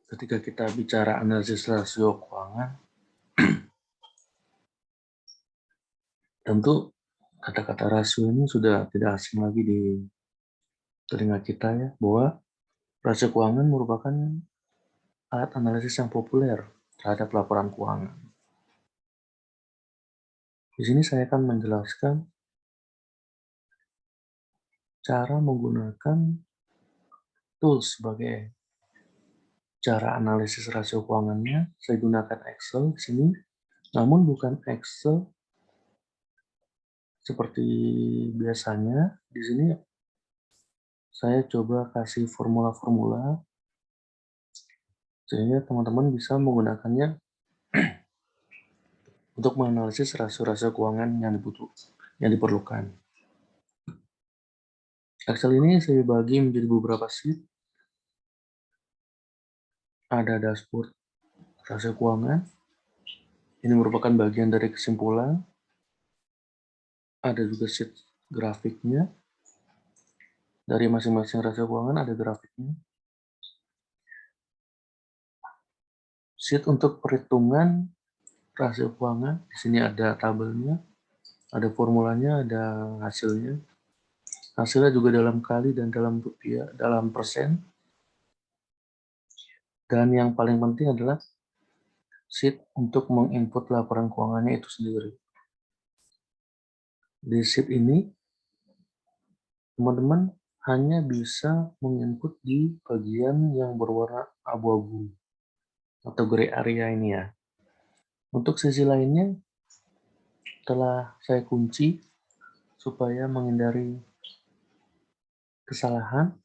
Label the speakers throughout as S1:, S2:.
S1: Ketika kita bicara analisis rasio keuangan, tentu kata-kata rasio ini sudah tidak asing lagi di telinga kita ya, bahwa rasio keuangan merupakan alat analisis yang populer terhadap laporan keuangan. Di sini saya akan menjelaskan cara menggunakan tools sebagai cara analisis rasio keuangannya. Saya gunakan Excel di sini, namun bukan Excel seperti biasanya. Di sini saya coba kasih formula-formula sehingga teman-teman bisa menggunakannya untuk menganalisis rasio-rasio keuangan yang diperlukan. Excel ini saya bagi menjadi beberapa sheet. Ada dashboard rasio keuangan. Ini merupakan bagian dari kesimpulan. Ada juga sheet grafiknya. Dari masing-masing rasio keuangan ada grafiknya. Sheet untuk perhitungan rasio keuangan. Di sini ada tabelnya, ada formulanya, ada hasilnya. Hasilnya juga dalam kali dan dalam rupiah, dalam persen. Dan yang paling penting adalah sheet untuk menginput laporan keuangannya itu sendiri. Di sheet ini, teman-teman hanya bisa menginput di bagian yang berwarna abu-abu atau gray area ini ya. Untuk sisi lainnya telah saya kunci supaya menghindari kesalahan,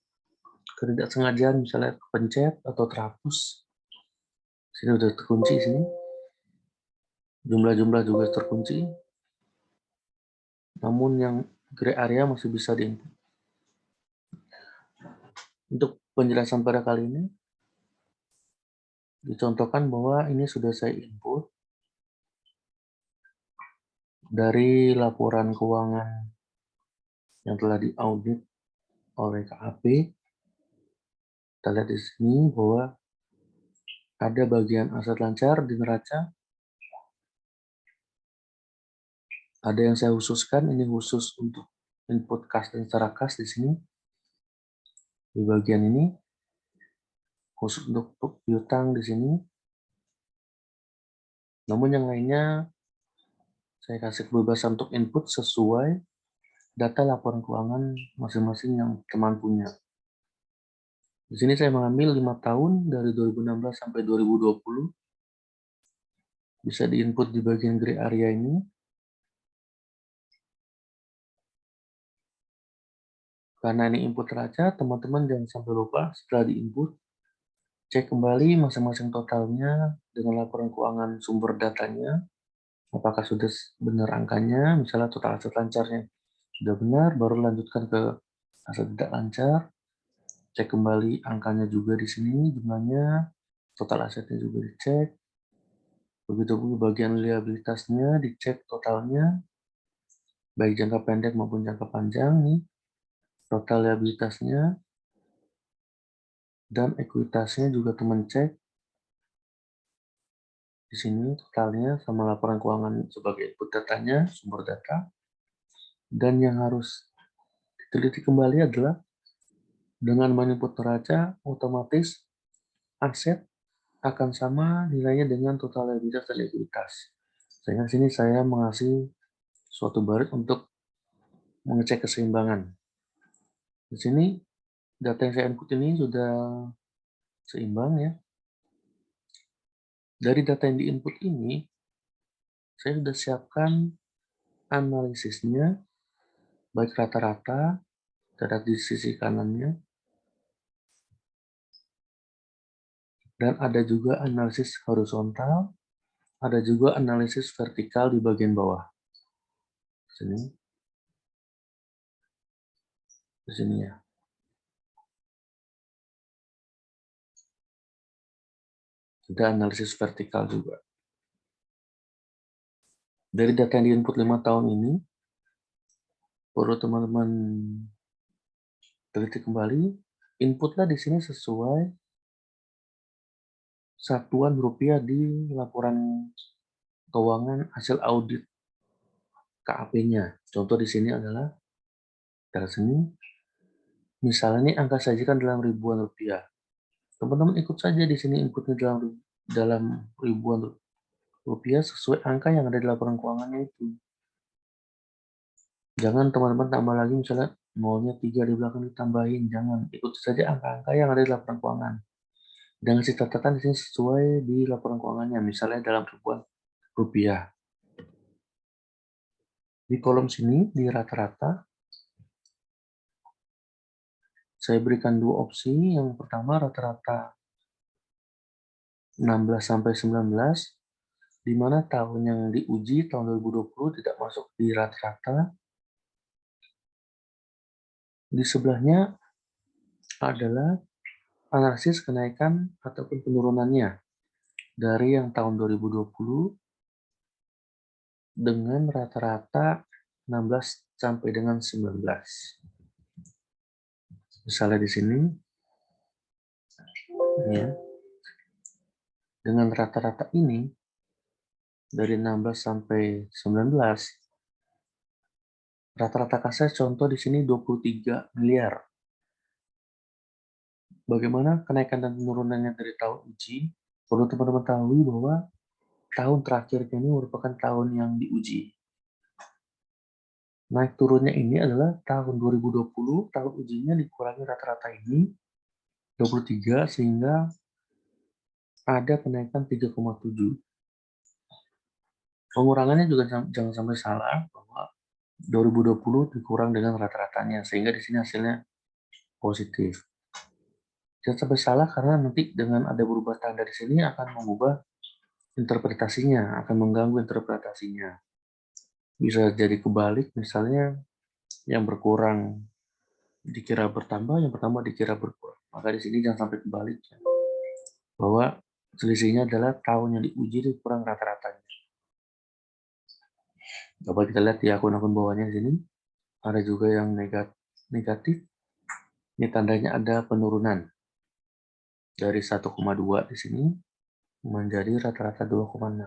S1: ketidaksengajaan misalnya pencet atau terhapus. Sini udah terkunci sini. Jumlah-jumlah juga terkunci. Namun yang gray area masih bisa diinput. Untuk penjelasan pada kali ini, dicontohkan bahwa ini sudah saya input dari laporan keuangan yang telah diaudit oleh KAP. Kita lihat di sini bahwa ada bagian aset lancar di neraca. Ada yang saya khususkan, ini khusus untuk input kas dan secara kas di sini. Di bagian ini khusus untuk piutang di sini. Namun yang lainnya saya kasih kebebasan untuk input sesuai data laporan keuangan masing-masing yang teman punya. Di sini saya mengambil 5 tahun dari 2016 sampai 2020. Bisa diinput di bagian gray area ini. Karena ini input neraca, teman-teman jangan sampai lupa setelah diinput, cek kembali masing-masing totalnya dengan laporan keuangan sumber datanya. Apakah sudah benar angkanya, misalnya total aset lancarnya sudah benar, baru lanjutkan ke aset tidak lancar. Cek kembali angkanya juga di sini, jumlahnya, total asetnya juga dicek. Begitu bagian liabilitasnya dicek totalnya, baik jangka pendek maupun jangka panjang nih. Total liabilitasnya dan ekuitasnya juga teman cek. Di sini totalnya sama laporan keuangan sebagai input datanya, sumber data. Dan yang harus diteliti kembali adalah dengan menginput neraca, otomatis aset akan sama nilainya dengan total liabilitas dan ekuitas. Sehingga sini saya mengasih suatu baris untuk mengecek keseimbangan. Di sini data yang saya input ini sudah seimbang ya. Dari data yang diinput ini, saya sudah siapkan analisisnya, baik rata-rata, terhadap di sisi kanannya, dan ada juga analisis horizontal, ada juga analisis vertikal di bagian bawah. Sini, di sini ya. Ada analisis vertikal juga. Dari data yang diinput 5 tahun ini, perlu teman-teman teliti kembali, inputlah di sini sesuai satuan rupiah di laporan keuangan hasil audit KAP-nya. Contoh di sini adalah dari sini, misalnya ini angka sajikan dalam ribuan rupiah. Teman-teman ikut saja di sini inputnya dalam ribuan rupiah sesuai angka yang ada di laporan keuangannya itu. Jangan teman-teman tambah lagi misalnya nolnya 3 di belakang ditambahin, jangan. Ikuti saja angka-angka yang ada di laporan keuangan. Dengan si catatan di sini sesuai di laporan keuangannya, misalnya dalam ribuan rupiah. Di kolom sini, di rata-rata, saya berikan dua opsi. Yang pertama rata-rata 16 sampai 19, di mana tahun yang diuji tahun 2020 tidak masuk di rata-rata. Di sebelahnya adalah analisis kenaikan ataupun penurunannya dari yang tahun 2020 dengan rata-rata 16 sampai dengan 19. Misalnya di sini, ya, dengan rata-rata ini dari 16 sampai 19, rata-rata kas contoh di sini 23 miliar. Bagaimana kenaikan dan penurunannya dari tahun uji? Perlu teman-teman tahu bahwa tahun terakhirnya ini merupakan tahun yang diuji. Naik turunnya ini adalah tahun 2020, tahun ujinya dikurangi rata-rata ini 23 sehingga ada kenaikan 3,7. Pengurangannya juga jangan sampai salah bahwa 2020 dikurang dengan rata-ratanya sehingga di sini hasilnya positif. Jangan sampai salah karena nanti dengan ada berubah tanda di sini akan mengubah interpretasinya, akan mengganggu interpretasinya. Bisa jadi kebalik, misalnya yang berkurang dikira bertambah, yang pertama dikira berkurang. Maka di sini jangan sampai kebalik, ya. Bahwa selisihnya adalah tahun yang diuji dikurang rata-ratanya. Dapat kita lihat di akun-akun bawahnya di sini, ada juga yang negatif. Ini tandanya ada penurunan dari 1,2 di sini menjadi rata-rata 2,6.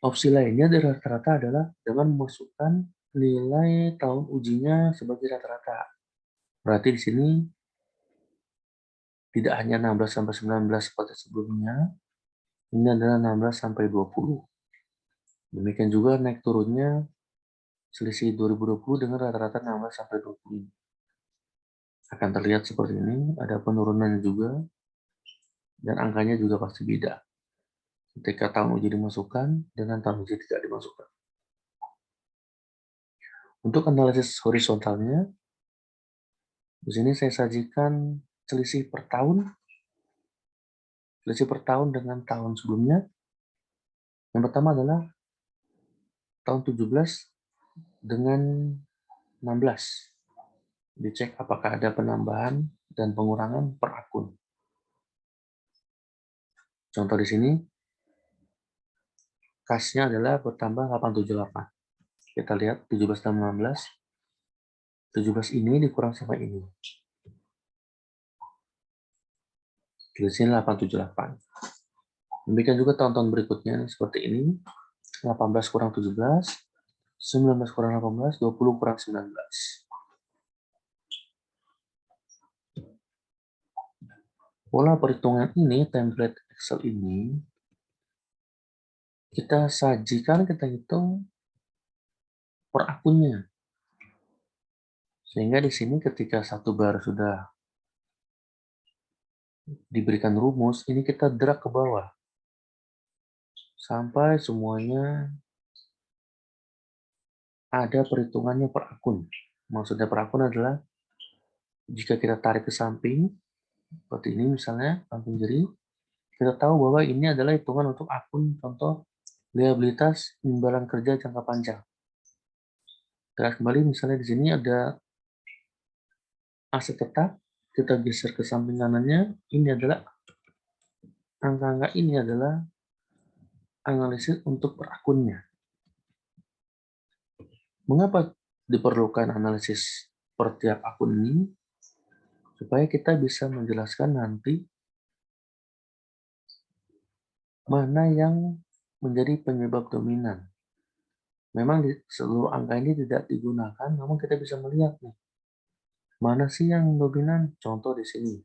S1: Opsi lainnya dari rata-rata adalah dengan memasukkan nilai tahun ujinya sebagai rata-rata. Berarti di sini tidak hanya 16 sampai 19 seperti sebelumnya, ini adalah 16 sampai 20. Demikian juga naik turunnya selisih 2020 dengan rata-rata 16 sampai 20. Akan terlihat seperti ini, ada penurunan juga dan angkanya juga pasti beda ketika tahun uji dimasukkan dengan tahun uji tidak dimasukkan. Untuk analisis horizontalnya, di sini saya sajikan selisih per tahun dengan tahun sebelumnya. Yang pertama adalah tahun 17 dengan 16. Dicek apakah ada penambahan dan pengurangan per akun. Contoh di sini, kasnya adalah bertambah 878. Kita lihat 17 dan 16. 17 ini dikurang sama ini. Di sini 878. Demikian juga tahun-tahun berikutnya seperti ini. 18 kurang 17, 19 kurang 18, 20 kurang 19. Pola perhitungan ini, template Excel ini, kita sajikan, kita hitung per akunnya. Sehingga di sini ketika satu bar sudah diberikan rumus, ini kita drag ke bawah. Sampai semuanya ada perhitungannya per akun. Maksudnya per akun adalah jika kita tarik ke samping, seperti ini misalnya, samping kiri, kita tahu bahwa ini adalah hitungan untuk akun contoh liabilitas imbalan kerja jangka panjang. Kita kembali misalnya di sini ada aset tetap, kita geser ke samping kanannya, ini adalah angka-angka ini adalah analisis untuk per akunnya. Mengapa diperlukan analisis per tiap akun ini? Supaya kita bisa menjelaskan nanti mana yang menjadi penyebab dominan. Memang di seluruh angka ini tidak digunakan, namun kita bisa melihat nih, mana sih yang dominan? Contoh di sini.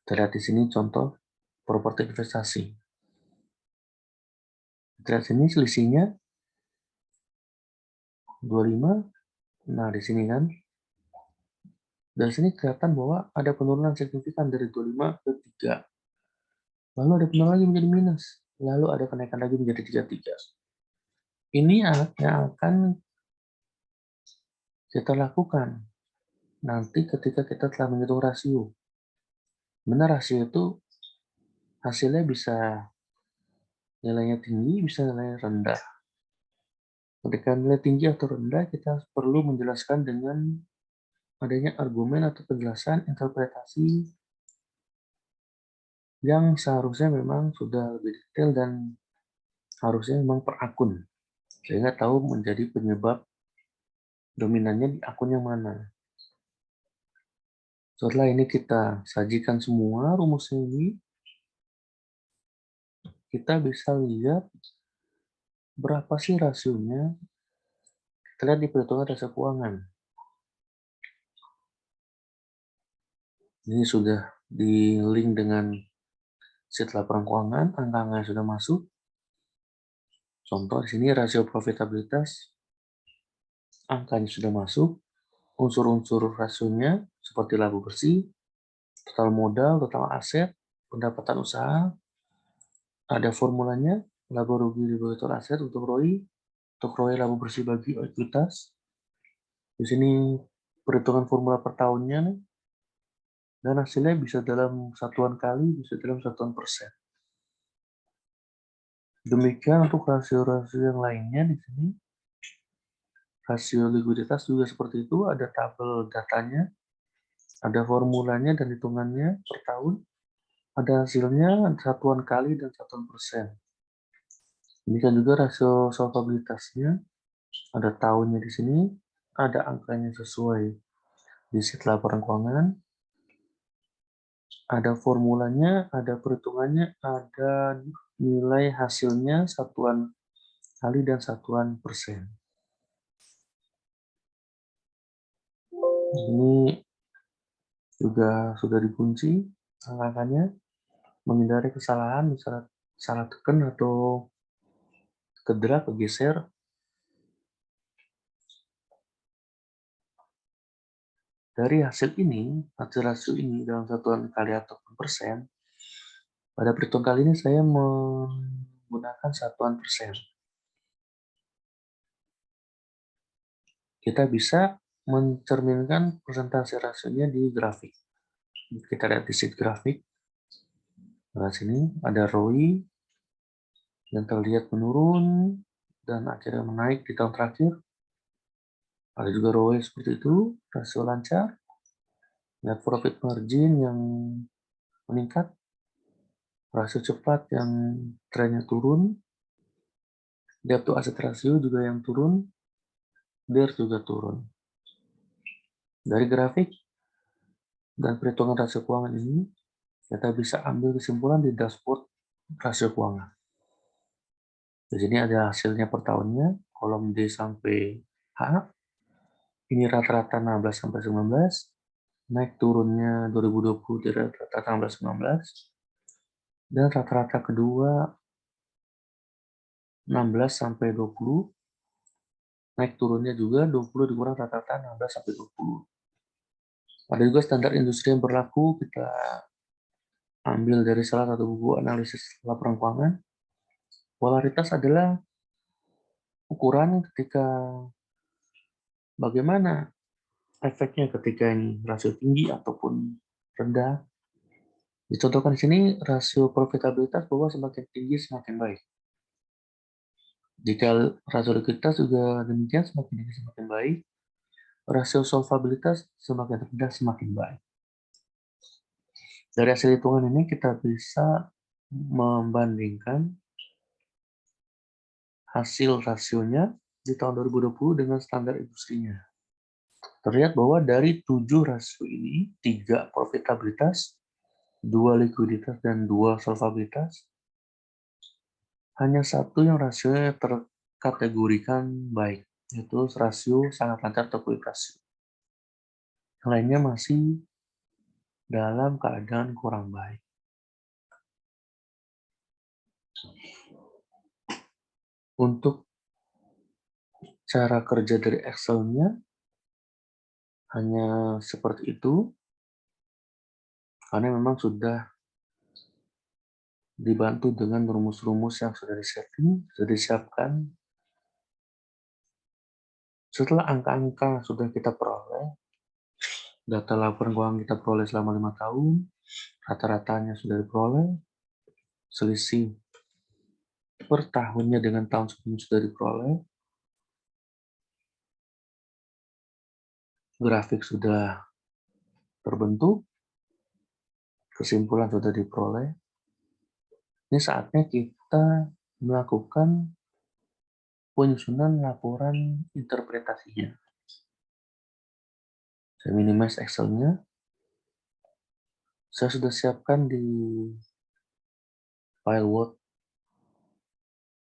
S1: Kita lihat di sini contoh properti investasi. Kita lihat sini selisihnya 25. Nah, di sini kan. Dari sini kelihatan bahwa ada penurunan signifikan dari 25 ke 3. Lalu ada penurunan lagi menjadi minus. Lalu ada kenaikan lagi menjadi 33. Ini yang akan kita lakukan nanti ketika kita telah menghitung rasio. Benar, rasio itu hasilnya bisa nilainya tinggi, bisa nilainya rendah. Ketika nilai tinggi atau rendah, kita perlu menjelaskan dengan adanya argumen atau penjelasan interpretasi yang seharusnya memang sudah lebih detail dan harusnya memang per akun, sehingga tahu menjadi penyebab dominannya di akun yang mana. Setelah ini kita sajikan semua rumusnya ini, kita bisa lihat berapa sih rasionya. Kita lihat di perhitungan rasio keuangan. Ini sudah di link dengan sheet laporan keuangan, angka-angka yang sudah masuk. Contoh di sini rasio profitabilitas, angkanya sudah masuk. Unsur-unsur rasionya seperti laba bersih, total modal, total aset, pendapatan usaha. Ada formulanya, laba rugi dibagi total aset untuk ROI, untuk ROI laba bersih bagi ekuitas. Di sini perhitungan formula per tahunnya, dan hasilnya bisa dalam satuan kali, bisa dalam satuan persen. Demikian untuk rasio-rasio yang lainnya di sini. Rasio likuiditas juga seperti itu, ada tabel datanya, ada formulanya dan hitungannya per tahun, ada hasilnya satuan kali dan satuan persen. Demikian juga rasio solvabilitasnya, ada tahunnya di sini, ada angkanya sesuai di sheet laporan keuangan, ada formulanya, ada perhitungannya, ada nilai hasilnya satuan kali dan satuan persen. Ini juga sudah dikunci angka-angkanya, menghindari kesalahan, misalnya salah tekan atau cedera, kegeser. Dari hasil ini, hasil rasio ini dalam satuan kali ataupun persen, pada perhitungan kali ini saya menggunakan satuan persen. Kita bisa mencerminkan persentase rasionya di grafik. Kita lihat di sheet grafik. Nah, sini ada ROI yang terlihat menurun dan akhirnya menaik di tahun terakhir. Ada juga ROI seperti itu, rasio lancar. Net profit margin yang meningkat, rasio cepat yang trennya turun, debt to asset ratio juga yang turun, DER juga turun. Dari grafik dan perhitungan rasio keuangan ini, kita bisa ambil kesimpulan di dashboard rasio keuangan. Di sini ada hasilnya per tahunnya, kolom D sampai H. Ini rata-rata 16 sampai 19, naik turunnya 2020 dari rata-rata 16-19, dan rata-rata kedua 16 sampai 20, naik turunnya juga 20 dikurang rata-rata 16 sampai 20. Ada juga standar industri yang berlaku, kita ambil dari salah satu buku analisis laporan keuangan. Polaritas adalah ukuran ketika bagaimana efeknya ketika ini rasio tinggi ataupun rendah. Dicontohkan di sini rasio profitabilitas bahwa semakin tinggi semakin baik. Jika rasio likuiditas juga demikian, semakin tinggi semakin baik. Rasio solvabilitas semakin rendah semakin baik. Dari hasil hitungan ini kita bisa membandingkan hasil rasionya di tahun 2020 dengan standar industrinya. Terlihat bahwa dari 7 rasio ini, 3 profitabilitas, 2 likuiditas dan 2 solvabilitas. Hanya satu yang rasionya terkategorikan baik, yaitu rasio sangat lancar atau quick ratio. Yang lainnya masih dalam keadaan kurang baik. Untuk cara kerja dari Excel-nya hanya seperti itu, karena memang sudah dibantu dengan rumus-rumus yang sudah disetting, sudah disiapkan. Setelah angka-angka sudah kita peroleh, data laporan keuangan kita peroleh selama 5 tahun, rata-ratanya sudah diperoleh, selisih per tahunnya dengan tahun sebelumnya sudah diperoleh, grafik sudah terbentuk, kesimpulan sudah diperoleh. Ini saatnya kita melakukan penyusunan laporan interpretasinya. Saya minimize Excel-nya. Saya sudah siapkan di file Word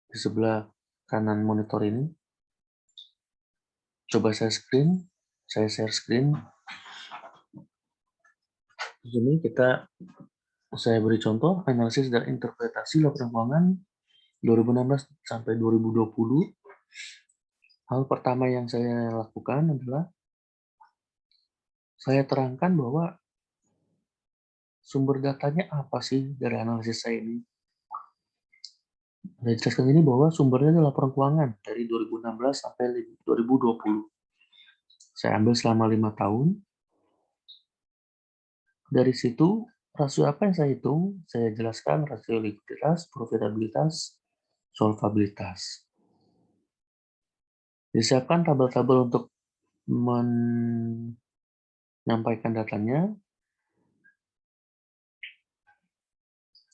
S1: di sebelah kanan monitor ini. Coba saya share screen. Di sini saya beri contoh analisis dan interpretasi laporan keuangan 2016 sampai 2020. Hal pertama yang saya lakukan adalah saya terangkan bahwa sumber datanya apa sih dari analisis saya ini. Saya jelaskan ini bahwa sumbernya adalah laporan keuangan dari 2016 sampai 2020. Saya ambil selama 5 tahun. Dari situ, rasio apa yang saya hitung? Saya jelaskan rasio likuiditas, profitabilitas, solvabilitas. Disiapkan tabel-tabel untuk menyampaikan datanya.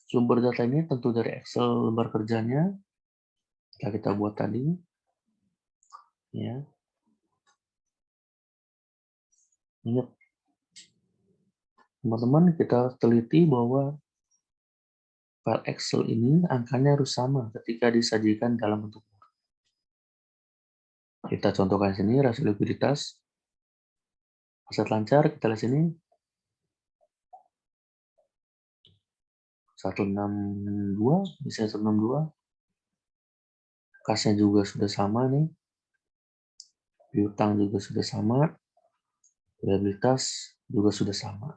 S1: Sumber data ini tentu dari Excel lembar kerjanya. Kita buat tadi. Ya. Ingat, teman-teman, kita teliti bahwa file Excel ini angkanya harus sama ketika disajikan dalam bentuk Word. Kita contohkan sini rasio likuiditas. Aset lancar, kita lihat sini. 162, bisa 162. Kasnya juga sudah sama nih. Piutang juga sudah sama. Liabilitas juga sudah sama.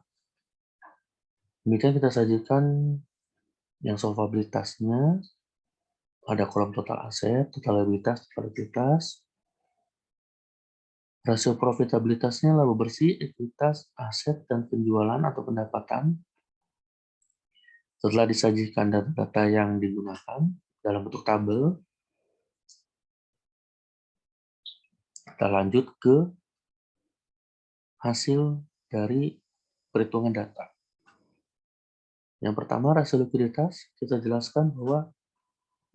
S1: Demikian kita sajikan yang solvabilitasnya. Ada kolom total aset, total liabilitas, total likuiditas. Rasio profitabilitasnya laba bersih, ekuitas, aset, dan penjualan atau pendapatan. Setelah disajikan data-data yang digunakan dalam bentuk tabel, kita lanjut ke hasil dari perhitungan data. Yang pertama, rasio likuiditas. Kita jelaskan bahwa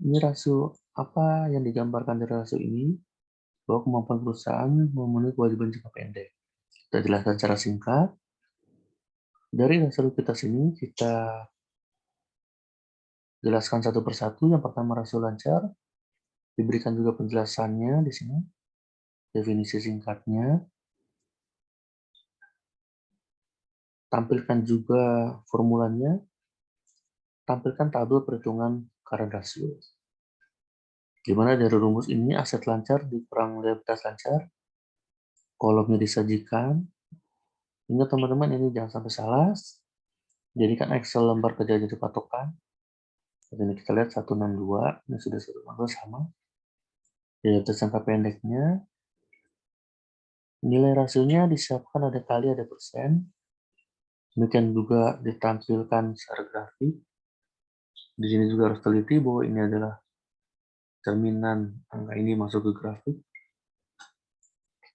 S1: ini rasio apa yang digambarkan dari rasio ini, bahwa kemampuan perusahaan memenuhi kewajiban jangka pendek. Kita jelaskan secara singkat. Dari rasio likuiditas ini, kita jelaskan satu persatu. Yang pertama, rasio lancar. Diberikan juga penjelasannya di sini. Definisi singkatnya. Tampilkan juga formulanya. Tampilkan tabel perhitungan current ratio. Di mana dari rumus ini aset lancar dikurang liabilitas lancar. Kolomnya disajikan. Ingat teman-teman, ini jangan sampai salah. Jadikan Excel lembar kerja jadi patokan. Ini kita lihat 162, ini sudah 162 sama. Liabilitas jangka pendeknya. Nilai rasionya disiapkan ada kali, ada persen. Demikian juga ditampilkan secara grafik. Di sini juga harus teliti bahwa ini adalah cerminan angka ini masuk ke grafik.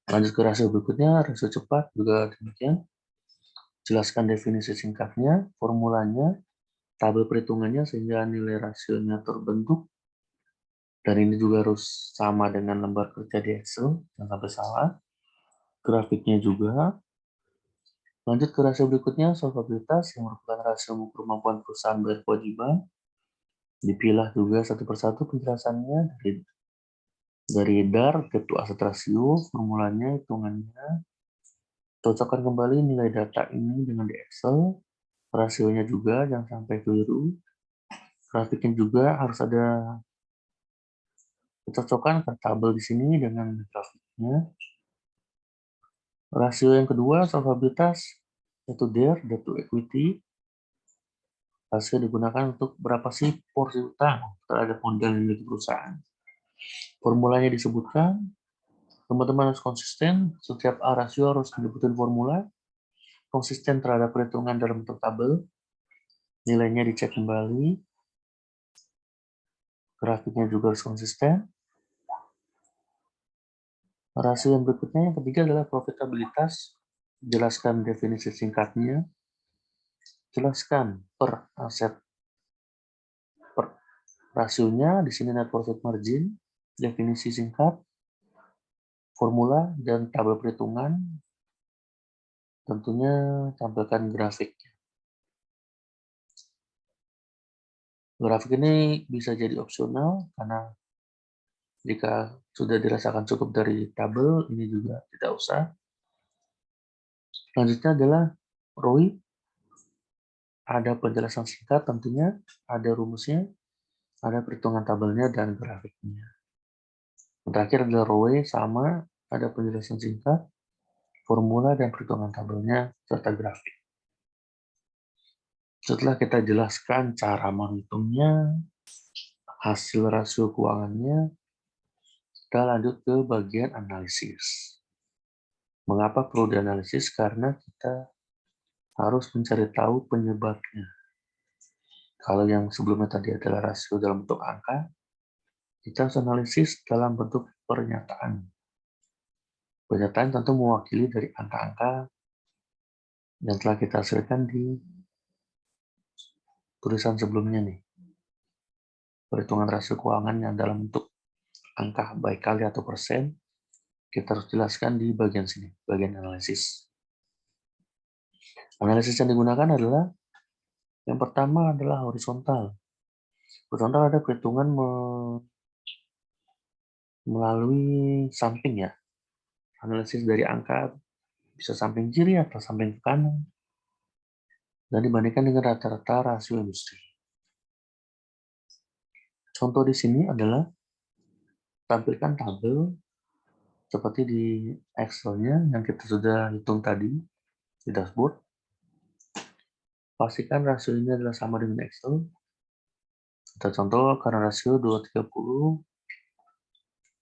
S1: Lanjut ke rasio berikutnya, rasio cepat juga demikian. Jelaskan definisi singkatnya, formulanya, tabel perhitungannya sehingga nilai rasionya terbentuk. Dan ini juga harus sama dengan lembar kerja di Excel, jangan sampai salah. Grafiknya juga. Lanjut ke rasio berikutnya, solvabilitas yang merupakan rasio mengukur kemampuan perusahaan bayar kewajiban. Dipilah juga satu persatu penjelasannya dari DAR, debt to asset ratio, formulanya, hitungannya. Cocokkan kembali nilai data ini dengan di Excel, rasionya juga, jangan sampai keliru. Grafiknya juga harus ada kecocokan tabel di sini dengan grafiknya. Rasio yang kedua, solvabilitas, yaitu DER, debt to equity. Rasio digunakan untuk berapa sih porsi utang terhadap modal yang dimiliki perusahaan. Formulanya disebutkan, teman-teman harus konsisten, setiap A rasio harus menyebutin formula, konsisten terhadap perhitungan dalam bentuk tabel, nilainya dicek kembali, grafiknya juga harus konsisten. Rasio yang berikutnya, yang ketiga adalah profitabilitas. Jelaskan definisi singkatnya. Jelaskan per aset, per rasionya, di sini net profit margin, definisi singkat, formula, dan tabel perhitungan. Tentunya tampilkan grafik. Grafik ini bisa jadi opsional karena jika sudah dirasakan cukup dari tabel, ini juga tidak usah. Selanjutnya adalah ROI. Ada penjelasan singkat tentunya, ada rumusnya, ada perhitungan tabelnya, dan grafiknya. Yang terakhir adalah ROE, sama, ada penjelasan singkat, formula, dan perhitungan tabelnya, serta grafik. Setelah kita jelaskan cara menghitungnya, hasil rasio keuangannya, kita lanjut ke bagian analisis. Mengapa perlu dianalisis? Karena kita harus mencari tahu penyebabnya. Kalau yang sebelumnya tadi adalah rasio dalam bentuk angka, kita harus analisis dalam bentuk pernyataan. Pernyataan tentu mewakili dari angka-angka yang telah kita hasilkan di tulisan sebelumnya nih. Perhitungan rasio keuangan yang dalam bentuk angka baik kali atau persen, kita harus jelaskan di bagian sini, bagian analisis. Analisis yang digunakan adalah yang pertama adalah horizontal. Horizontal ada perhitungan melalui samping ya. Analisis dari angka bisa samping kiri atau samping kanan. Dan dibandingkan dengan rata-rata rasio industri. Contoh di sini adalah tampilkan tabel seperti di Excel-nya yang kita sudah hitung tadi di dashboard. Pastikan rasio ini adalah sama dengan Excel. Kita contoh karena rasio 230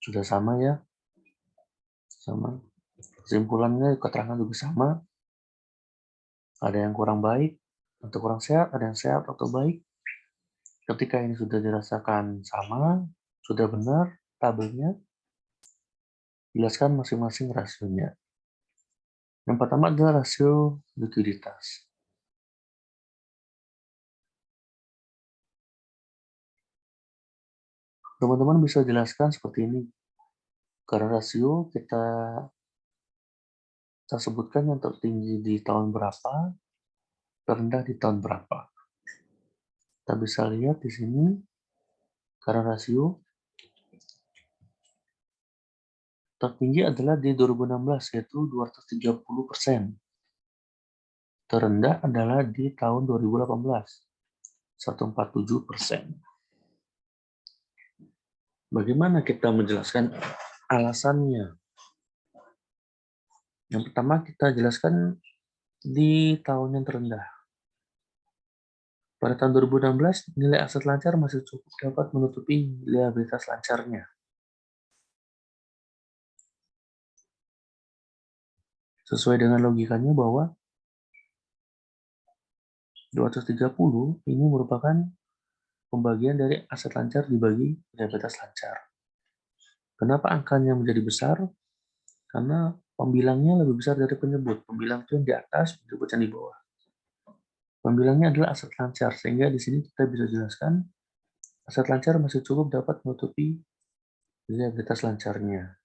S1: sudah sama ya. Sama. Kesimpulannya keterangan juga sama. Ada yang kurang baik atau kurang sehat, ada yang sehat atau baik. Ketika ini sudah dirasakan sama, sudah benar tabelnya, jelaskan masing-masing rasionya. Yang pertama adalah rasio likuiditas. Teman-teman bisa jelaskan seperti ini. Karena rasio kita sebutkan yang tertinggi di tahun berapa, terendah di tahun berapa. Kita bisa lihat di sini, karena rasio tertinggi adalah di 2016, yaitu 230%. Terendah adalah di tahun 2018, 147%. Bagaimana kita menjelaskan alasannya? Yang pertama kita jelaskan di tahun yang terendah. Pada tahun 2016, nilai aset lancar masih cukup dapat menutupi liabilitas lancarnya. Sesuai dengan logikanya bahwa 230 ini merupakan pembagian dari aset lancar dibagi liabilitas lancar. Kenapa angkanya menjadi besar? Karena pembilangnya lebih besar dari penyebut. Pembilang itu yang di atas, penyebut yang di bawah. Pembilangnya adalah aset lancar, sehingga di sini kita bisa jelaskan aset lancar masih cukup dapat menutupi liabilitas lancarnya.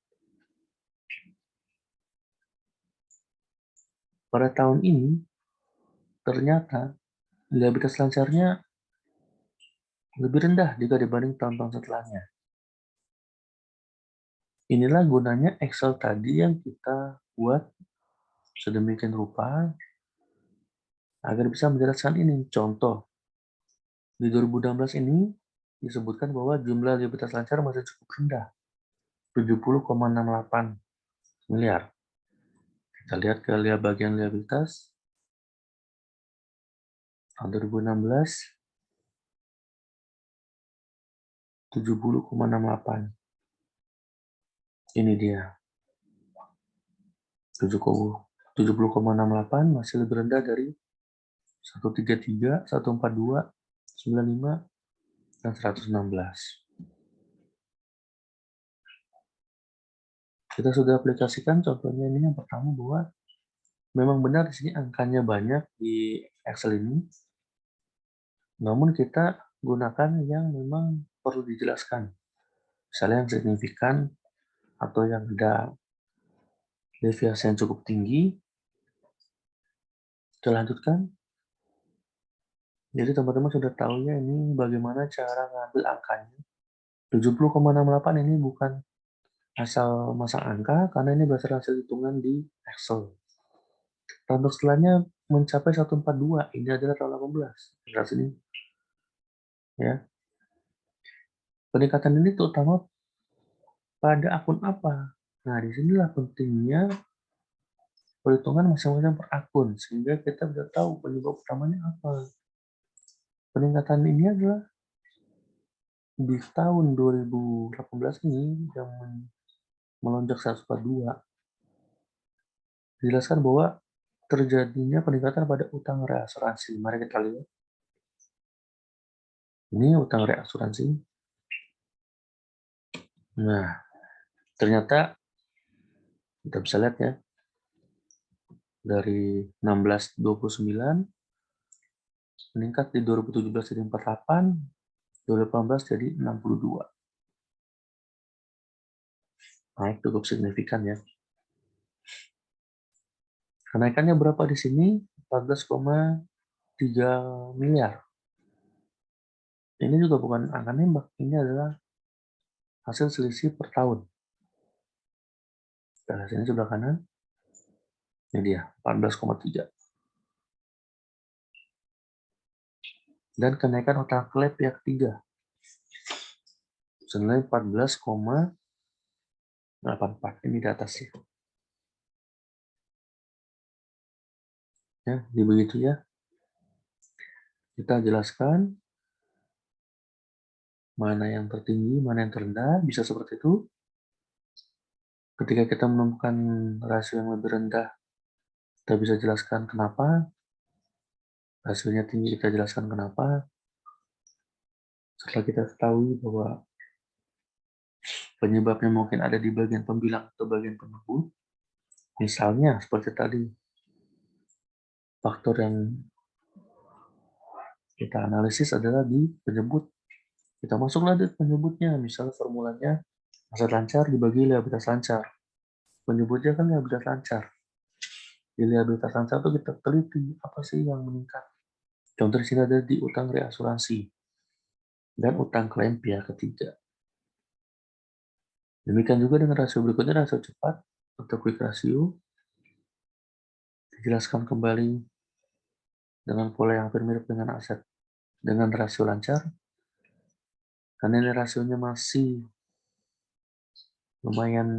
S1: Pada tahun ini, ternyata liabilitas lancarnya lebih rendah jika dibanding tahun-tahun setelahnya. Inilah gunanya Excel tadi yang kita buat sedemikian rupa agar bisa menjelaskan ini. Contoh, di 2016 ini disebutkan bahwa jumlah liabilitas lancar masih cukup rendah, 70,68 miliar. Kita lihat ke bagian liabilitas tahun 2016, 70,68. Ini dia, 70,68 masih lebih rendah dari 133, 142, 95, dan 116. Kita sudah aplikasikan contohnya ini yang pertama bahwa memang benar di sini angkanya banyak di Excel ini, namun kita gunakan yang memang perlu dijelaskan. Misalnya yang signifikan atau yang ada deviasi yang cukup tinggi. Kita lanjutkan. Jadi teman-teman sudah tahu ya ini bagaimana cara ngambil angkanya. 70,68 ini bukan asal masang angka karena ini berdasarkan hasil hitungan di Excel. Tahun setelahnya mencapai 142, ini adalah tahun 18. Lihat sini. Ya. Peningkatan ini terutama pada akun apa? Nah, disinilah pentingnya perhitungan masing-masing per akun, sehingga kita bisa tahu penyebab utamanya apa. Peningkatan ini adalah di tahun 2018 ini yang melonjak 142, dijelaskan bahwa terjadinya peningkatan pada utang reasuransi. Mari kita lihat. Ini utang reasuransi. Nah, ternyata kita bisa lihat ya, dari 16,29 meningkat di 2017 jadi 48, 2018 jadi 62. Naik cukup signifikan ya. Kenaikannya berapa di sini? 14,3 miliar. Ini juga bukan angka nembak, ini adalah hasil selisih per tahun. Kita lihat sini sebelah kanan. Ini dia, 14,3. Dan kenaikan utang klaim pihak ketiga senilai 14,84. Ini di atasnya. Ya, jadi begitu ya. Kita jelaskan mana yang tertinggi, mana yang terendah, bisa seperti itu. Ketika kita menemukan rasio yang lebih rendah, kita bisa jelaskan kenapa. Rasionya tinggi, kita jelaskan kenapa. Setelah kita ketahui bahwa penyebabnya mungkin ada di bagian pembilang atau bagian penyebut, misalnya seperti tadi, faktor yang kita analisis adalah di penyebut. Kita masuklah di penyebutnya, misalnya formulanya aset lancar dibagi liabilitas lancar. Penyebutnya kan liabilitas lancar. Di liabilitas lancar itu kita teliti apa sih yang meningkat. Contoh di sini ada di utang reasuransi dan utang klaim pihak ketiga. Demikian juga dengan rasio berikutnya, rasio cepat atau quick ratio. Dijelaskan kembali dengan pola yang hampir mirip dengan aset dengan rasio lancar. Karena ini rasionya masih lumayan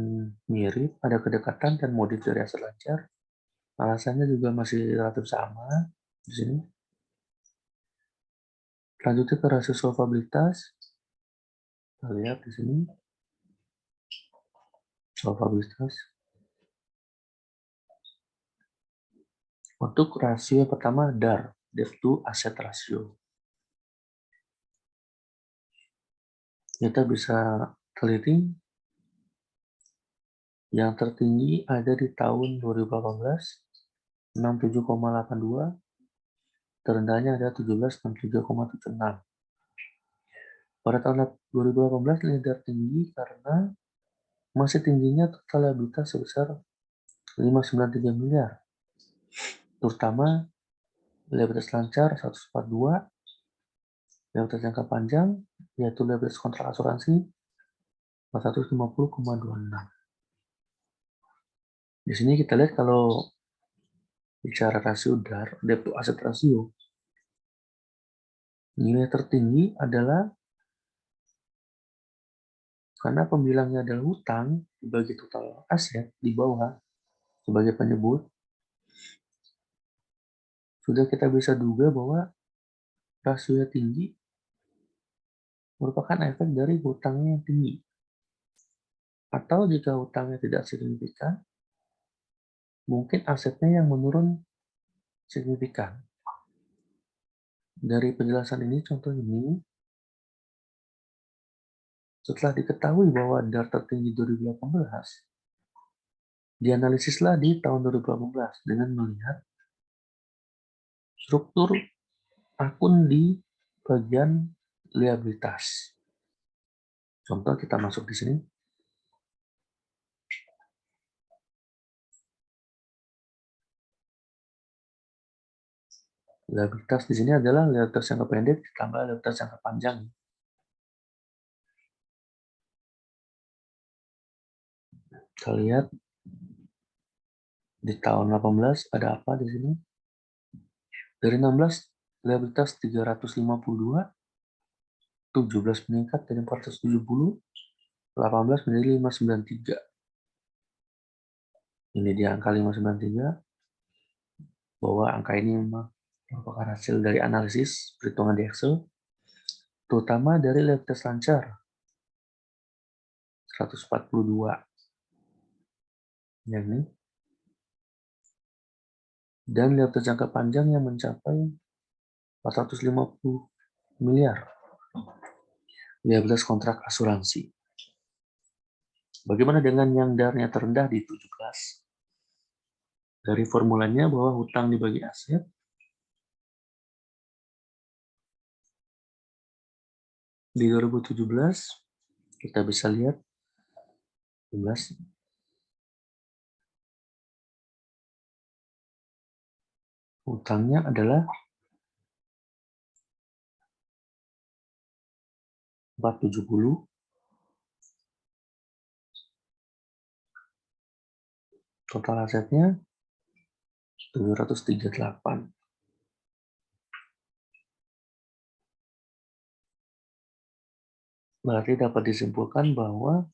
S1: mirip, ada kedekatan dan modif dari aset lancar. Alasannya juga masih relatif sama di sini. Lanjutnya ke rasio solvabilitas. Kita lihat di sini. Solvabilitas. Untuk rasio pertama DAR, Debt to Asset Ratio. Kita bisa teliti yang tertinggi ada di tahun 2018, 67,82, terendahnya ada 17, 63,76. Pada tahun 2018 ini tertinggi karena masih tingginya total liabilitas sebesar 593 miliar. terutama liabilitas lancar 142, liabilitas jangka panjang yaitu liabilitas kontrak asuransi 450,26. Di sini kita lihat kalau bicara rasio DAR, debt to asset ratio, nilai tertinggi adalah karena pembilangnya adalah hutang dibagi total aset di bawah sebagai penyebut, sudah kita bisa duga bahwa rasionya tinggi merupakan efek dari hutangnya yang tinggi. Atau jika hutangnya tidak signifikan, mungkin asetnya yang menurun signifikan. Dari penjelasan ini, contoh ini, setelah diketahui bahwa DAR tertinggi 2018, dianalisislah di tahun 2018 dengan melihat struktur akun di bagian liabilitas. Contoh kita masuk di sini. Liabilitas di sini adalah liabilitas jangka pendek ditambah liabilitas jangka panjang. Kita lihat di tahun 18 ada apa di sini? Dari 16 liabilitas 352, 17 meningkat dari 470, 18 menjadi 593. Ini di angka 593, bahwa angka ini memang merupakan hasil dari analisis perhitungan di Excel, terutama dari liabilitas lancar 142 yang ini, dan liabilitas jangka panjang yang mencapai 450 miliar liabilitas kontrak asuransi. Bagaimana dengan yang DAR-nya terendah di 17? Dari formulanya bahwa hutang dibagi aset di 2017 kita bisa lihat 17 hutangnya adalah 470, total asetnya 738. Berarti dapat disimpulkan bahwa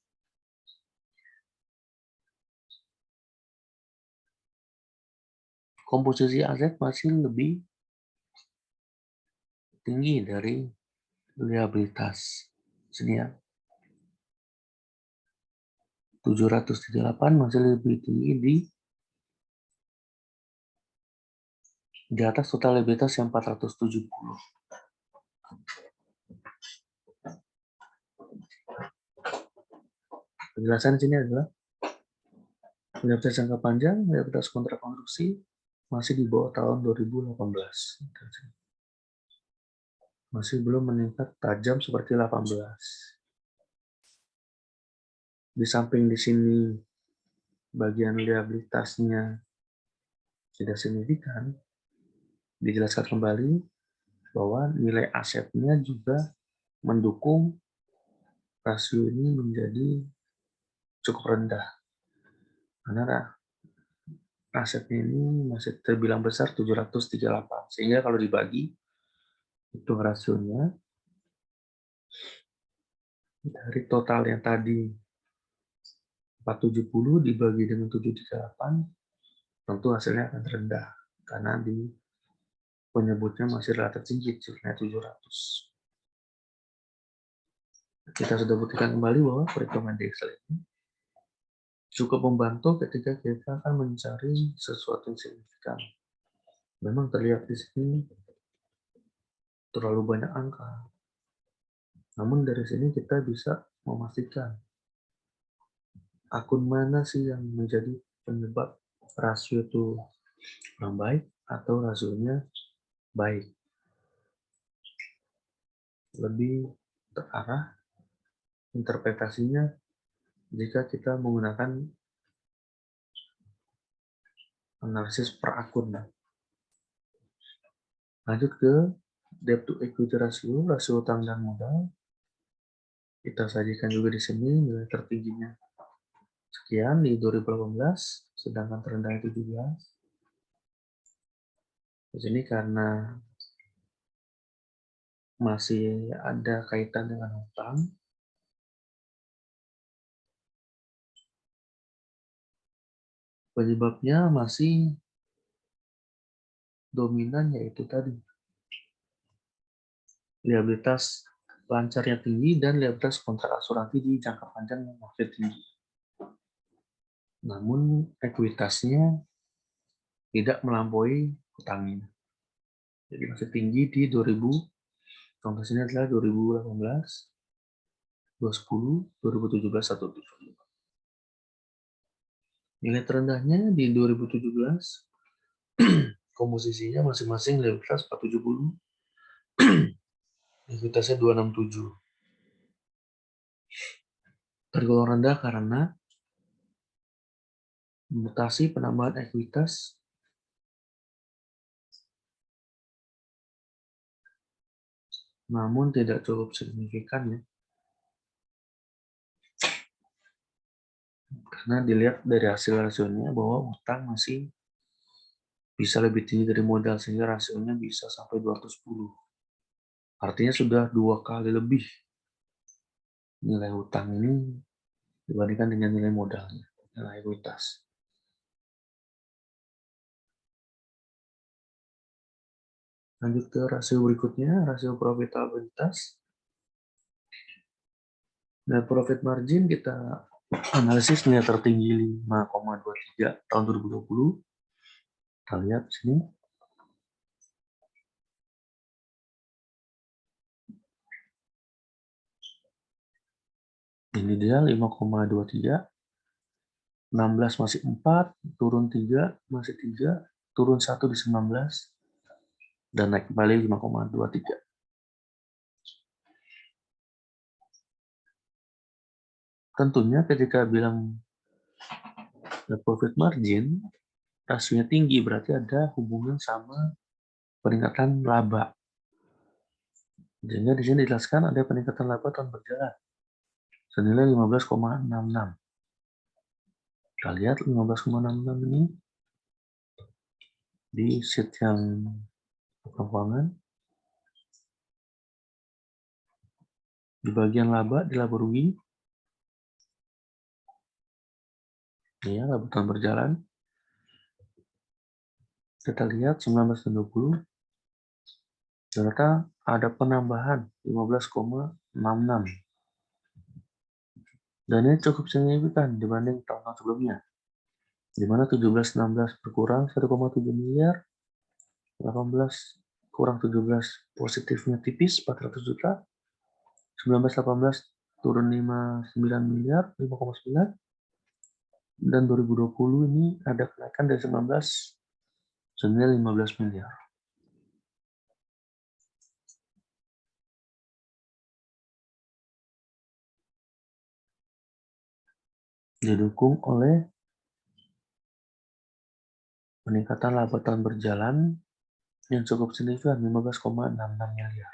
S1: komposisi aset masih lebih tinggi dari liabilitas. Sini ya. 738 masih lebih tinggi di atas total liabilitas yang 470. Penjelasan di sini adalah liabilitas jangka panjang, liabilitas kontrak konstruksi masih di bawah tahun 2018. Masih belum meningkat tajam seperti 18. Di samping di sini bagian liabilitasnya tidak signifikan, dijelaskan kembali bahwa nilai asetnya juga mendukung rasio ini menjadi cukup rendah. Karena asetnya ini masih terbilang besar 738. Sehingga kalau dibagi, itu rasionya dari total yang tadi 470 dibagi dengan 738, tentu hasilnya akan rendah. Karena di penyebutnya masih relatif tinggi, sebenarnya 700. Kita sudah buktikan kembali bahwa perhitungan di Excel ini cukup membantu ketika kita akan mencari sesuatu yang signifikan. Memang terlihat di sini terlalu banyak angka. Namun dari sini kita bisa memastikan akun mana sih yang menjadi penyebab rasio itu kurang baik atau rasionya baik. Lebih terarah interpretasinya jika kita menggunakan analisis per akun. Lanjut ke debt to equity ratio, rasio utang dan modal. Kita sajikan juga di sini nilai tertingginya sekian di 2018, sedangkan terendahnya 17. Di sini karena masih ada kaitan dengan hutang, penyebabnya masih dominan yaitu tadi liabilitas lancarnya tinggi dan liabilitas kontrak asuransi di jangka panjang yang masih tinggi. Namun ekuitasnya tidak melampaui hutangnya. Jadi masih tinggi di 2000, contoh sini adalah 2018, 2010, 2017, 2017. Nilai terendahnya di 2017, komposisinya masing-masing liabilitas 470, ekuitasnya 267. Tergolong rendah karena mutasi penambahan ekuitas namun tidak cukup signifikan ya. Karena dilihat dari hasil rasionya bahwa utang masih bisa lebih tinggi dari modal sehingga rasionya bisa sampai 210. Artinya sudah 2 kali lebih nilai utang ini dibandingkan dengan nilai modalnya, nilai ekuitas. Lanjut ke rasio berikutnya, rasio profitabilitas. Net profit margin kita analisis nilai tertinggi 5,23 tahun 2020. Kita lihat di sini. Ini dia 5,23. 16 masih 4, turun 3, masih 3, turun 1 di 19, dan naik kembali 5,23. Tentunya ketika bilang net profit margin, rasionya tinggi, berarti ada hubungan sama peningkatan laba. Sehingga di sini dijelaskan ada peningkatan laba tahun berjalan senilai 15,66. Kita lihat 15,66 ini di sheet yang keuangan. Di bagian laba, di laba rugi, ya, laba tahun berjalan. Kita lihat 19 dan 20, ternyata ada penambahan 15,66. Dan ini cukup signifikan dibanding tahun-tahun sebelumnya, di mana 17-16 berkurang 1,7 miliar, 18 kurang 17 positifnya tipis 400 juta, 19-18 turun 59 miliar 5,9, dan 2020 ini ada kenaikan dari 19 senilai 15 miliar. Didukung oleh peningkatan laba tahun berjalan yang cukup signifikan 15,66 miliar.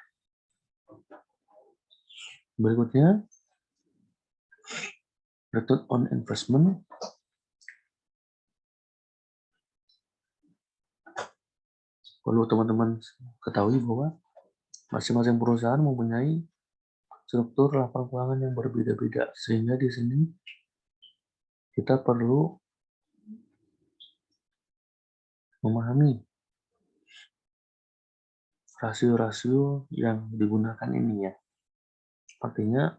S1: Berikutnya, return on investment. Perlu teman-teman ketahui bahwa masing-masing perusahaan mempunyai struktur laporan keuangan yang berbeda-beda, sehingga di sini kita perlu memahami rasio-rasio yang digunakan ini ya. Artinya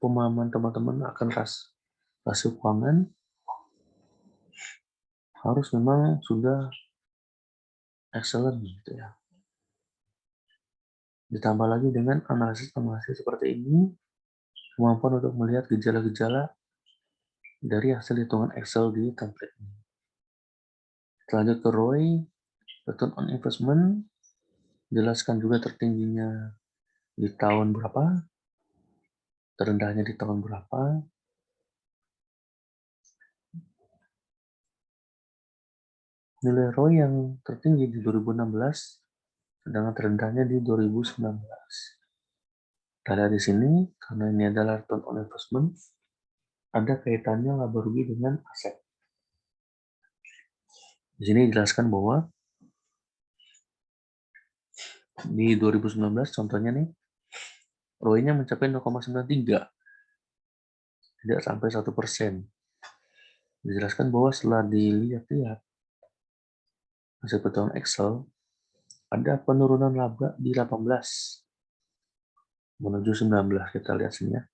S1: pemahaman teman-teman akan rasio keuangan harus memang sudah excellent gitu ya. Ditambah lagi dengan analisis-analisis seperti ini, kemampuan untuk melihat gejala-gejala dari hasil hitungan Excel di template ini. Lanjut ke ROI, return on investment, jelaskan juga tertingginya di tahun berapa, terendahnya di tahun berapa. Nilai ROI yang tertinggi di 2016 sedangkan terendahnya di 2019. Kita lihat di sini, karena ini adalah return on investment, ada kaitannya laba rugi dengan aset. Di sini dijelaskan bahwa di 2019 contohnya nih, ROI-nya mencapai 0,93, tidak sampai 1%. Dijelaskan bahwa setelah dilihat-lihat hasil perhitungan Excel, ada penurunan laba di 18 menuju 19. Kita lihat sini ya.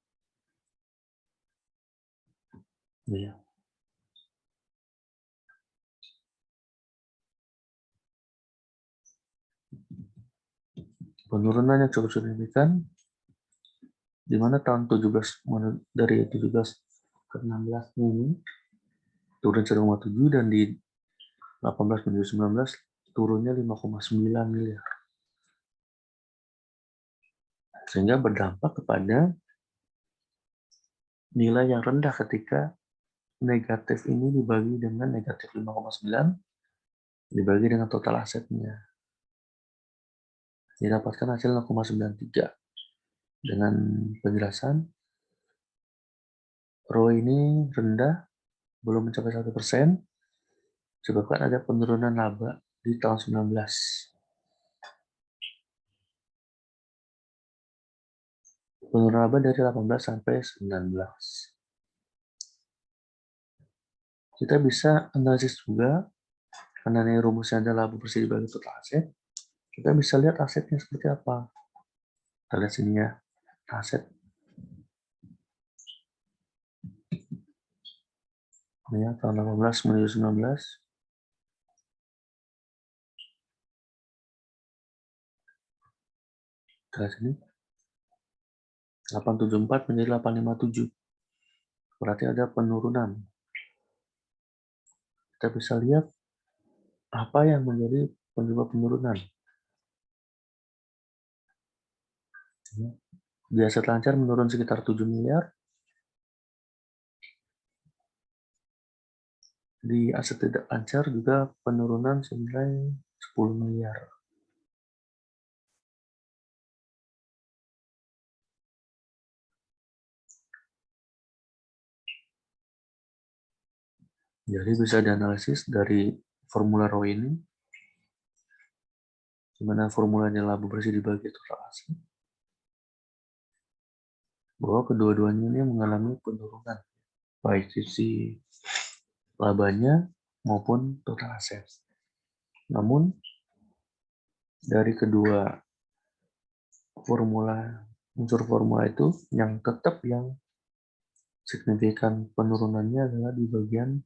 S1: Iya. Penurunannya cukup signifikan, di mana tahun 17 dari 17 ke 16 ini turun 1,7 dan di 18 menuju 19 turunnya 5,9 miliar. Sehingga berdampak kepada nilai yang rendah ketika negatif ini dibagi dengan negatif 5,9 dibagi dengan total asetnya. Didapatkan hasil 0,93. Dengan penjelasan, ROI ini rendah, belum mencapai 1%, sebabkan ada penurunan laba di tahun 19. Penurunan laba dari 18 sampai 19. Kita bisa analisis juga, karena ini rumusnya adalah laba bersih dibagi total aset, kita bisa lihat asetnya seperti apa. Kita lihat sini ya, aset. Ini ya, tahun 18 menuju 19. Kita lihat sini. 874 menjadi 857. Berarti ada penurunan. Kita bisa lihat apa yang menjadi penyebab penurunan. Di aset lancar menurun sekitar 7 miliar. Di aset tidak lancar juga penurunan senilai 10 miliar. Jadi bisa dianalisis dari formula ROI ini, di mana formulanya laba bersih dibagi total aset, bahwa kedua-duanya ini mengalami penurunan, baik sisi labanya maupun total aset. Namun, dari kedua unsur formula itu, yang tetap yang signifikan penurunannya adalah di bagian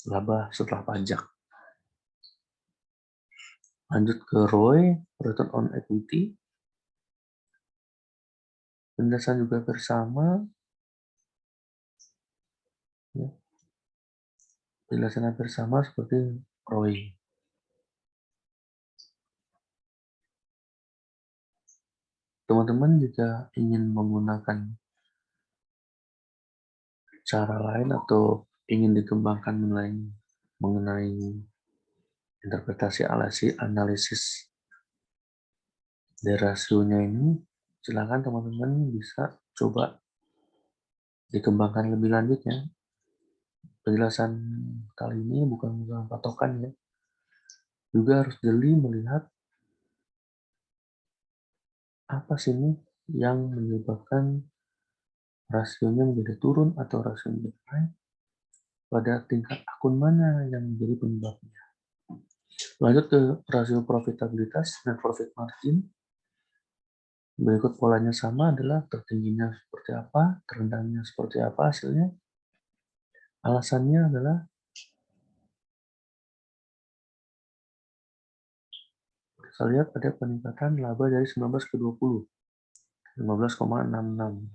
S1: laba setelah pajak. Lanjut ke ROI, Return on Equity. Penjelasan juga bersama. Ya. Penjelasan hampir sama seperti ROI. Teman-teman jika ingin menggunakan cara lain atau ingin dikembangkan mengenai interpretasi analisis dari rasionya ini, silakan teman-teman bisa coba dikembangkan lebih lanjut ya. Penjelasan kali ini bukan patokan ya. Juga harus jeli melihat apa sih ini yang menyebabkan rasionya menjadi turun atau rasio menjadi naik, pada tingkat akun mana yang menjadi penyebabnya. Lanjut ke rasio profitabilitas, net profit margin. Berikut polanya sama, adalah tertingginya seperti apa, terendahnya seperti apa hasilnya. Alasannya adalah kita lihat ada peningkatan laba dari 19 ke 20, 15,66.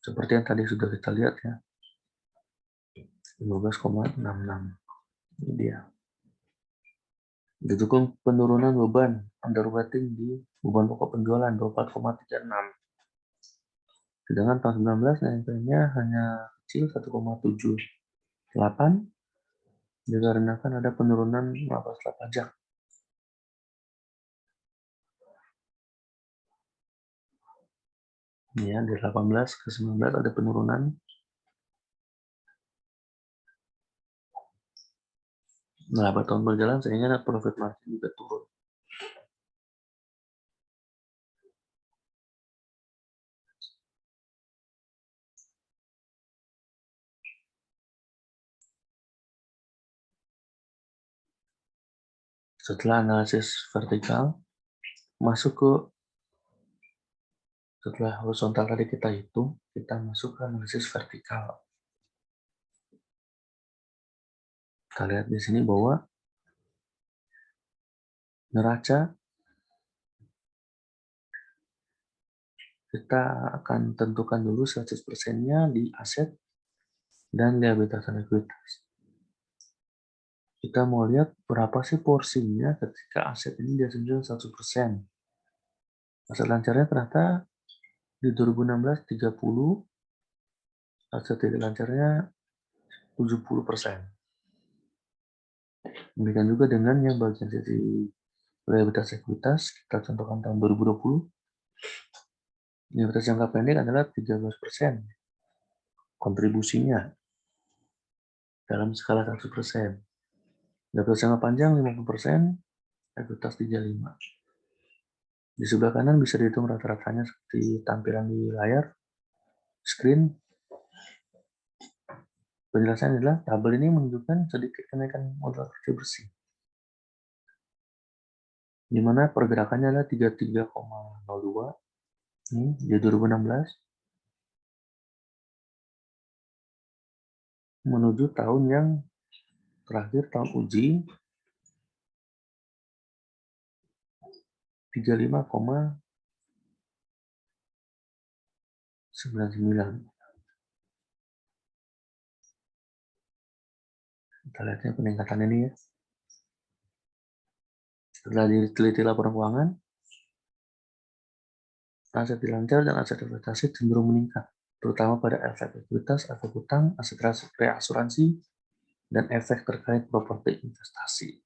S1: Seperti yang tadi sudah kita lihat ya, 15,66. Ini dia. Didukung penurunan beban underweighting di beban pokok penjualan 24,36. Sedangkan tahun 19 NPL-nya hanya kecil 1,78. dikarenakan ada penurunan laba setelah pajak. Ya, dari 18 ke 19 ada penurunan. Laba tahun berjalan sehingga net profit margin juga turun. Setelah analisis vertikal, masuk ke setelah horizontal tadi kita hitung, kita masuk ke analisis vertikal. Kita lihat di sini bahwa neraca kita akan tentukan dulu 100%-nya di aset dan liabilitas dan ekuitas. Kita mau lihat berapa sih porsinya ketika aset ini dia senilai 100%. Aset lancarnya ternyata di 2016 30, aset tidak lancarnya 70%. Demikian juga dengan yang bagian sisi liabilitas ekuitas, kita contohkan tahun 2020, liabilitas jangka pendek adalah 13% kontribusinya dalam skala 100%. Liabilitas jangka panjang 50%, ekuitas 35%. Di sebelah kanan bisa dihitung rata-ratanya seperti tampilan di layar, screen. Penjelasan adalah tabel ini menunjukkan sedikit kenaikan modal kerja bersih, di mana pergerakannya adalah 33,02 ini di 2016 menuju tahun yang terakhir, tahun uji 35,99. Kita lihatnya peningkatan ini ya. Setelah diteliti laporan keuangan, aset dilancar dan aset investasi cenderung meningkat, terutama pada efek ekuitas, efek hutang, aset reasuransi, dan efek terkait properti investasi.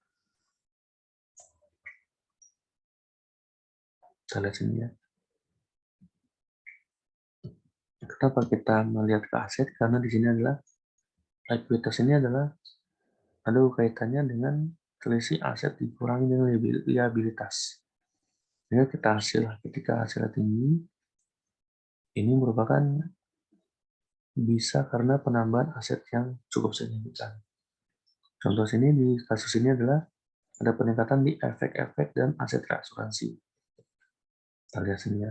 S1: Kita lihat sini ya. Kenapa kita melihat ke aset? Karena di sini adalah ekuitas ini adalah ada kaitannya dengan selisih aset dikurangi dengan liabilitas. Sehingga ketika hasilnya tinggi, ini merupakan bisa karena penambahan aset yang cukup signifikan. Contoh sini di kasus ini adalah ada peningkatan di efek-efek dan aset reasuransi. Kita lihat sini ya.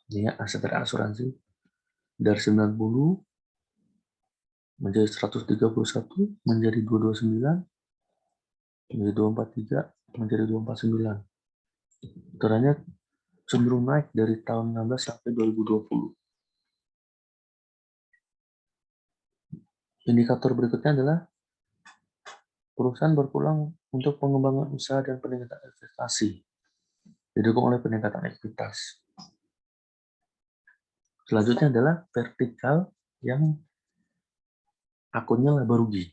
S1: Ini ya, aset reasuransi dari 90 menjadi 131, menjadi 229, menjadi 243, menjadi 249. Turunnya cenderung naik dari tahun 16 sampai 2020. Indikator berikutnya adalah perusahaan berpulang untuk pengembangan usaha dan peningkatan investasi, didukung oleh peningkatan ekuitas. Selanjutnya adalah vertikal yang akunnya laba rugi.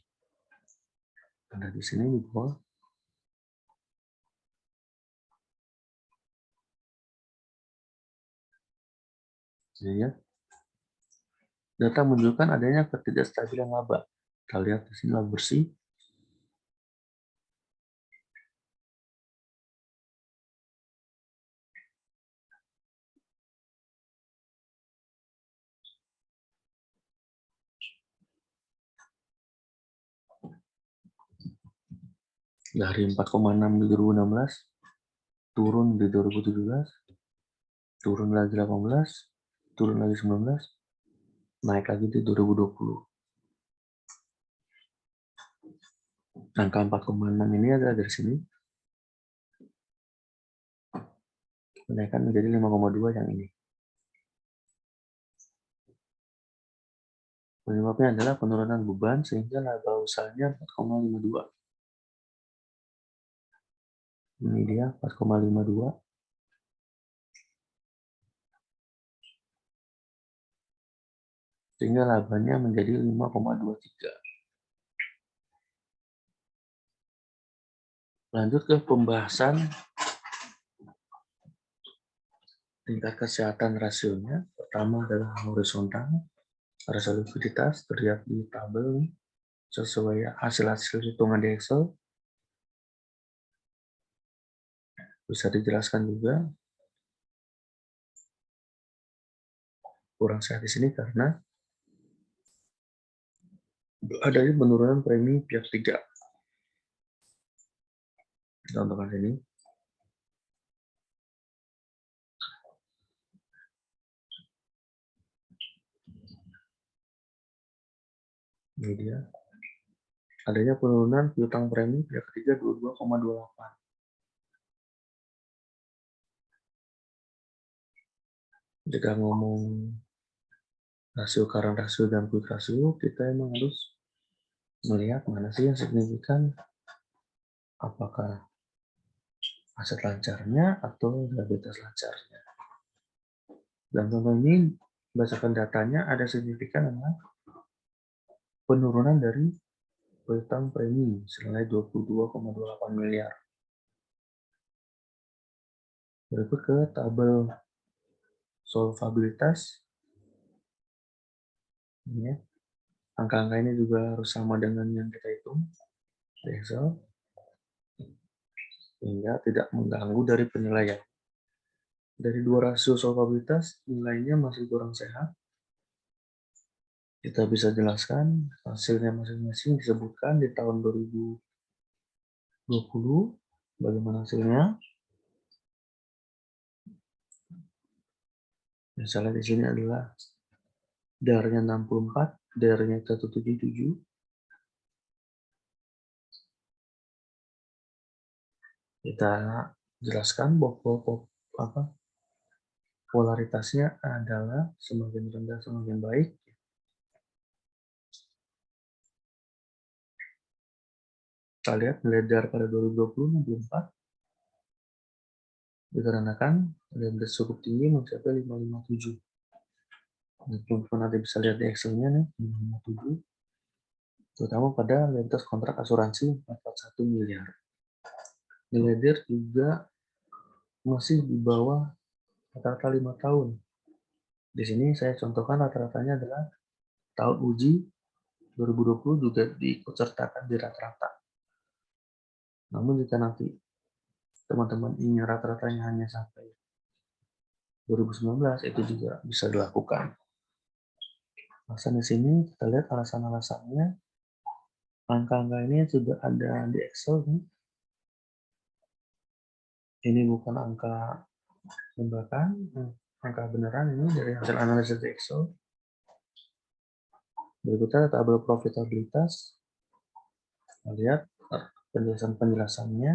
S1: Ada di sini di bawah. Ini ya. Data menunjukkan adanya ketidakstabilan laba. Kita lihat di sini laba bersih. Dari 4,6 di 2016, turun di 2017, turun lagi 18, turun lagi 19, naik lagi di 2020. Angka 4,6 ini adalah dari sini. Menaikkan menjadi 5,2 yang ini. Penyebabnya adalah penurunan beban sehingga laba usahanya 4,52. Ini dia 4,52. Sehingga labanya menjadi 5,23. Lanjut ke pembahasan tingkat kesehatan rasionya. Pertama adalah horizontal. Rasa likuiditas terlihat di tabel sesuai hasil-hasil hitungan di Excel. Bisa dijelaskan juga kurang sehat di sini karena adanya penurunan premi pihak ketiga. Contohkan sini. Ini dia. Adanya penurunan piutang premi pihak ketiga 22,28. Jika ngomong rasio current rasio dan quick rasio, kita emang harus melihat mana sih yang signifikan, apakah aset lancarnya atau liabilitas lancarnya. Dan contoh ini, berdasarkan datanya, ada signifikan adalah penurunan dari piutang premi senilai 22,28 miliar. Berikut ke tabel solvabilitas. Ini, angka-angka ini juga harus sama dengan yang kita hitung di Excel, sehingga tidak mengganggu dari penilaian. Dari dua rasio solvabilitas, nilainya masih kurang sehat. Kita bisa jelaskan hasilnya masing-masing disebutkan di tahun 2020. Bagaimana hasilnya? Misalnya di sini adalah DAR-nya 64, DAR-nya 177. Kita jelaskan bahwa polaritasnya adalah semakin rendah semakin baik. Kita lihat nilai DAR pada 2020 64 dikarenakan nilai cukup tinggi mencapai 557. Teman-teman nanti bisa lihat di Excel-nya nih, 557. Terutama pada lintas kontrak asuransi 41 miliar. Nilai DAR juga masih di bawah rata-rata 5 tahun. Di sini saya contohkan rata-ratanya adalah tahun uji 2020 juga diikut sertakan di rata-rata. Namun jika nanti teman-teman ingin rata-ratanya hanya sampai 2019, itu juga bisa dilakukan. Alasan di sini kita lihat alasan-alasannya. Angka-angka ini sudah ada di Excel nih. Ini bukan angka tembakan, angka beneran ini dari hasil analisis di Excel. Berikutnya tabel profitabilitas. Kita lihat penjelasan-penjelasannya.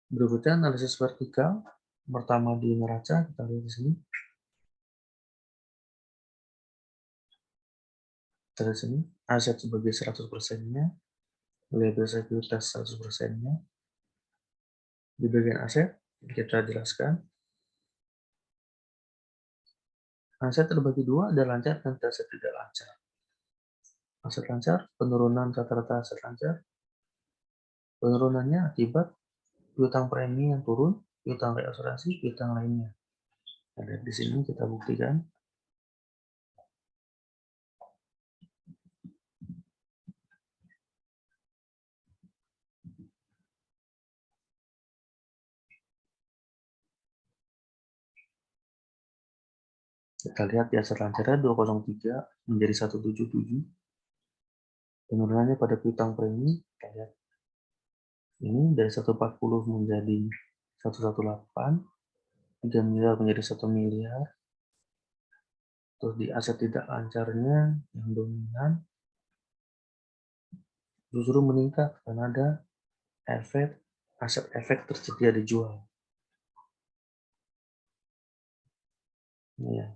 S1: Berikutnya analisis vertikal. Pertama di neraca, kita lihat di sini. Kita lihat di sini, aset sebagai 100%-nya, liabilitas sekuritas 100%-nya. Di bagian aset, kita jelaskan. Aset terbagi dua, ada lancar dan aset tidak lancar. Aset lancar, penurunan rata-rata aset lancar. Penurunannya akibat piutang premi yang turun, piutang reasuransi, piutang lainnya. Ada di sini kita buktikan. Kita lihat di aset lancarnya 203 menjadi 177. Penurunannya pada piutang premi, kita lihat ini dari 140 menjadi 118, 3 miliar menjadi 1 miliar. Terus di aset tidak lancarnya yang dominan justru meningkat karena ada efek aset efek tersedia dijual. Ya.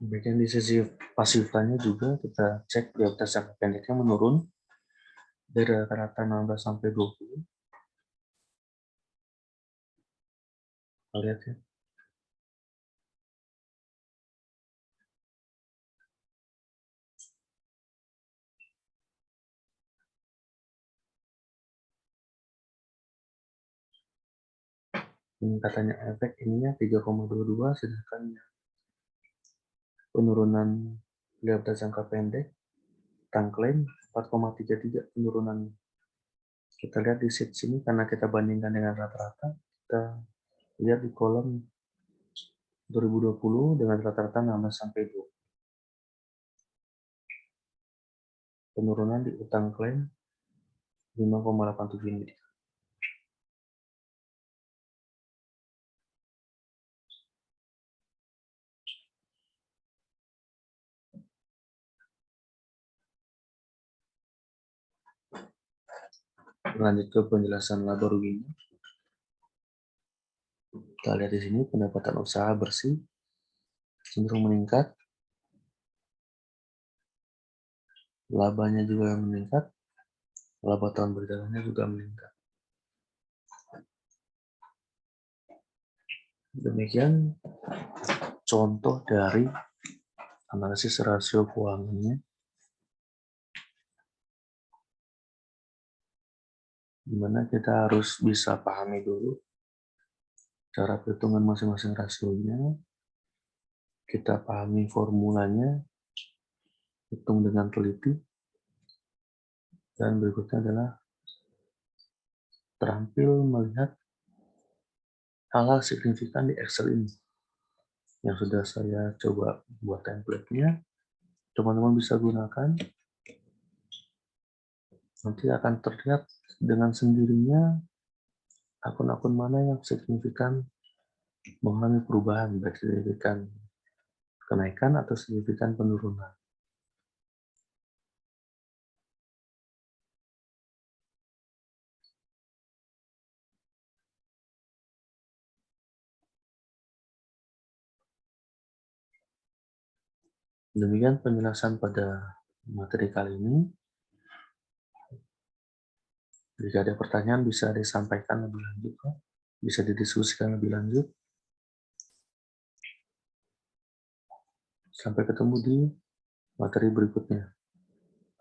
S1: Demikian di sisi pasifanya juga kita cek prioritas jangka pendeknya menurun dari rata-rata 16 sampai 20. Kita lihat ya. Ini katanya efek ininya 3,22, sedangkan penurunan prioritas jangka pendek tangklaim 4,33 penurunan. Kita lihat di sheet sini karena kita bandingkan dengan rata-rata, kita lihat di kolom 2020 dengan rata-rata 16 sampai 20. Penurunan di utang klaim 5,87 ini. Lanjut ke penjelasan laba ruginya. Kita lihat di sini pendapatan usaha bersih cenderung meningkat, labanya juga meningkat, laba tahun berjalannya juga meningkat. Demikian contoh dari analisis rasio keuangannya, di mana kita harus bisa pahami dulu cara perhitungan masing-masing rasionya, kita pahami formulanya, hitung dengan teliti, dan berikutnya adalah terampil melihat hal-hal signifikan di Excel ini yang sudah saya coba buat template-nya. Teman-teman bisa gunakan, nanti akan terlihat dengan sendirinya akun-akun mana yang signifikan mengalami perubahan, baik signifikan kenaikan atau signifikan penurunan. Demikian penjelasan pada materi kali ini. Jika ada pertanyaan bisa disampaikan lebih lanjut, bisa didiskusikan lebih lanjut. Sampai ketemu di materi berikutnya.